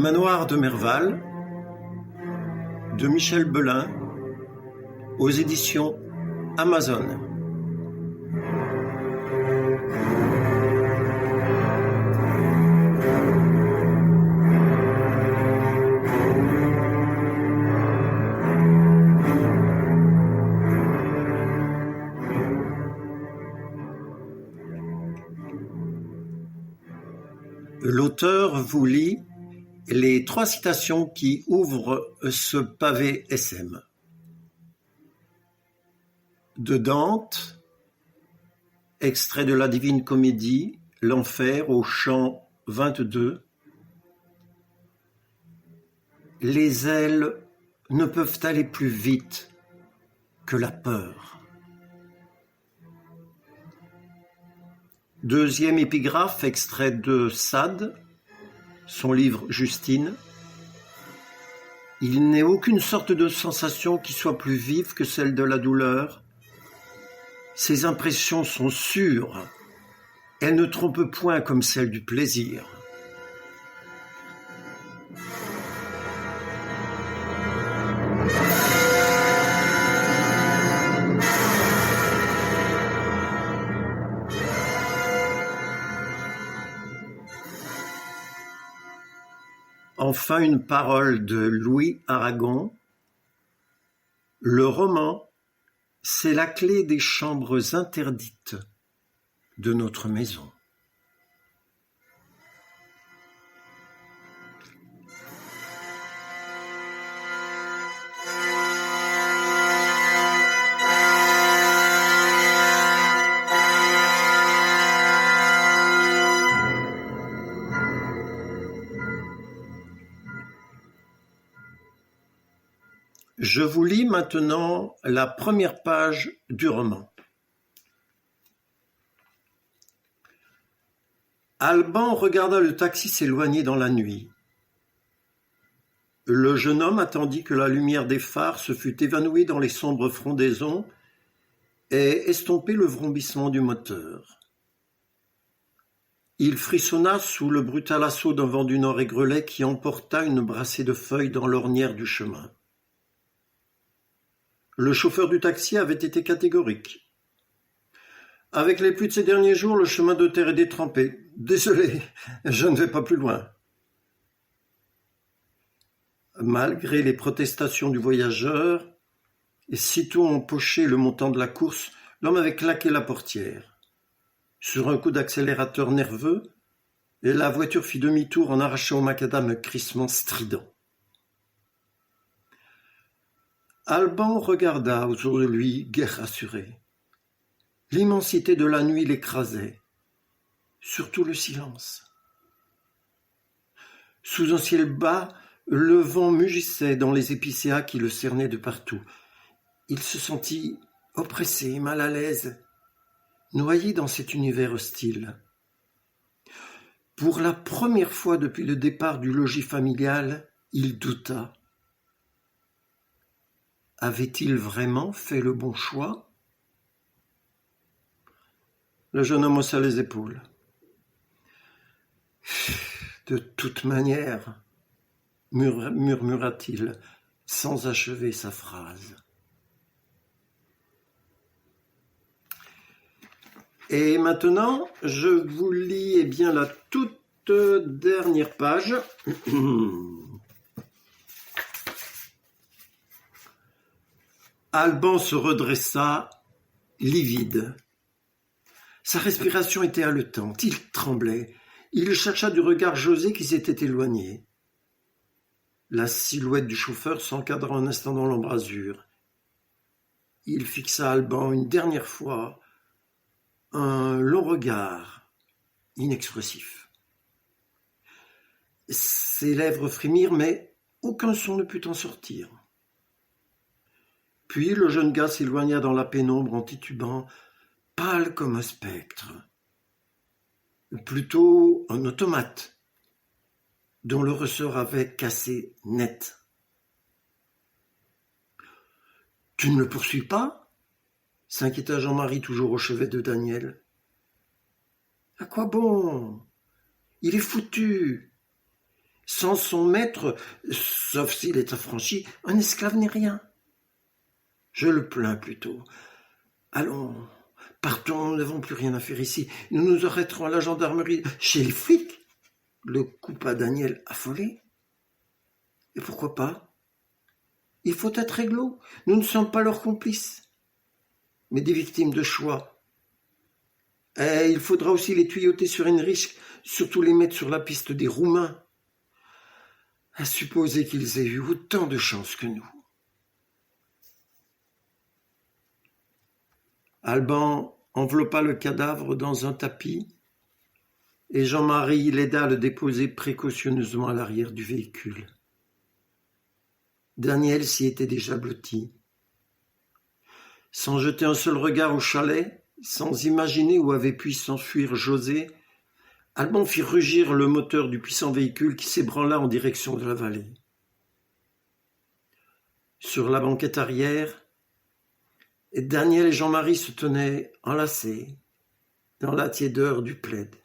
Manoir de Merval de Michel Belin aux éditions Amazon. L'auteur vous lit les 3 citations qui ouvrent ce pavé SM. De Dante, extrait de la Divine Comédie, l'Enfer au chant 22. Les ailes ne peuvent aller plus vite que la peur. Deuxième épigraphe, extrait de Sade, son livre Justine. Il n'est aucune sorte de sensation qui soit plus vive que celle de la douleur. Ces impressions sont sûres. Elles ne trompent point comme celle du plaisir. Enfin, une parole de Louis Aragon. Le roman, c'est la clé des chambres interdites de notre maison. Je vous lis maintenant la première page du roman. Alban regarda le taxi s'éloigner dans la nuit. Le jeune homme attendit que la lumière des phares se fût évanouie dans les sombres frondaisons et estompé le vrombissement du moteur. Il frissonna sous le brutal assaut d'un vent du nord aigrelet qui emporta une brassée de feuilles dans l'ornière du chemin. Le chauffeur du taxi avait été catégorique. Avec les pluies de ces derniers jours, le chemin de terre est détrempé. Désolé, je ne vais pas plus loin. Malgré les protestations du voyageur, et sitôt empoché le montant de la course, l'homme avait claqué la portière. Sur un coup d'accélérateur nerveux, et la voiture fit demi-tour en arrachant au macadam un crissement strident. Alban regarda autour de lui, guère rassuré. L'immensité de la nuit l'écrasait, surtout le silence. Sous un ciel bas, le vent mugissait dans les épicéas qui le cernaient de partout. Il se sentit oppressé, mal à l'aise, noyé dans cet univers hostile. Pour la première fois depuis le départ du logis familial, il douta. Avait-il vraiment fait le bon choix ? Le jeune homme haussa les épaules. De toute manière, murmura-t-il, sans achever sa phrase. Et maintenant, je vous lis la toute dernière page. Alban se redressa, livide. Sa respiration était haletante, il tremblait. Il chercha du regard José qui s'était éloigné. La silhouette du chauffeur s'encadra un instant dans l'embrasure. Il fixa Alban une dernière fois, un long regard, inexpressif. Ses lèvres frémirent, mais aucun son ne put en sortir. Puis le jeune gars s'éloigna dans la pénombre en titubant, pâle comme un spectre. Plutôt un automate, dont le ressort avait cassé net. « Tu ne le poursuis pas ?» s'inquiéta Jean-Marie, toujours au chevet de Daniel. « À quoi bon ? Il est foutu. Sans son maître, sauf s'il est affranchi, un esclave n'est rien. Je le plains plutôt. Allons, partons, nous n'avons plus rien à faire ici. Nous nous arrêterons à la gendarmerie, chez les flics. Le coupa Daniel affolé. Et pourquoi pas? Il faut être réglo. Nous ne sommes pas leurs complices, mais des victimes de choix. Et il faudra aussi les tuyauter sur une riche, surtout les mettre sur la piste des Roumains. À supposer qu'ils aient eu autant de chance que nous. Alban enveloppa le cadavre dans un tapis et Jean-Marie l'aida à le déposer précautionneusement à l'arrière du véhicule. Daniel s'y était déjà blotti. Sans jeter un seul regard au chalet, sans imaginer où avait pu s'enfuir José, Alban fit rugir le moteur du puissant véhicule qui s'ébranla en direction de la vallée. Sur la banquette arrière, Daniel et Jean-Marie se tenaient enlacés dans la tiédeur du plaid.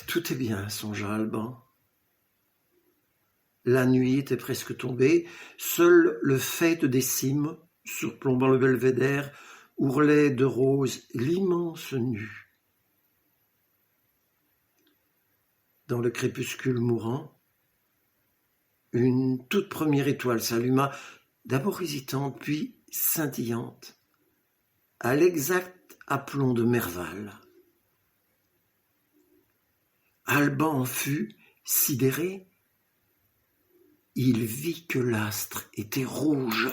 Tout est bien, songea Alban. La nuit était presque tombée, seul le faîte des cimes, surplombant le belvédère, ourlait de rose l'immense nu. Dans le crépuscule mourant, une toute première étoile s'alluma, d'abord hésitante, puis scintillante, à l'exact aplomb de Merval. Alban en fut sidéré. Il vit que l'astre était rouge.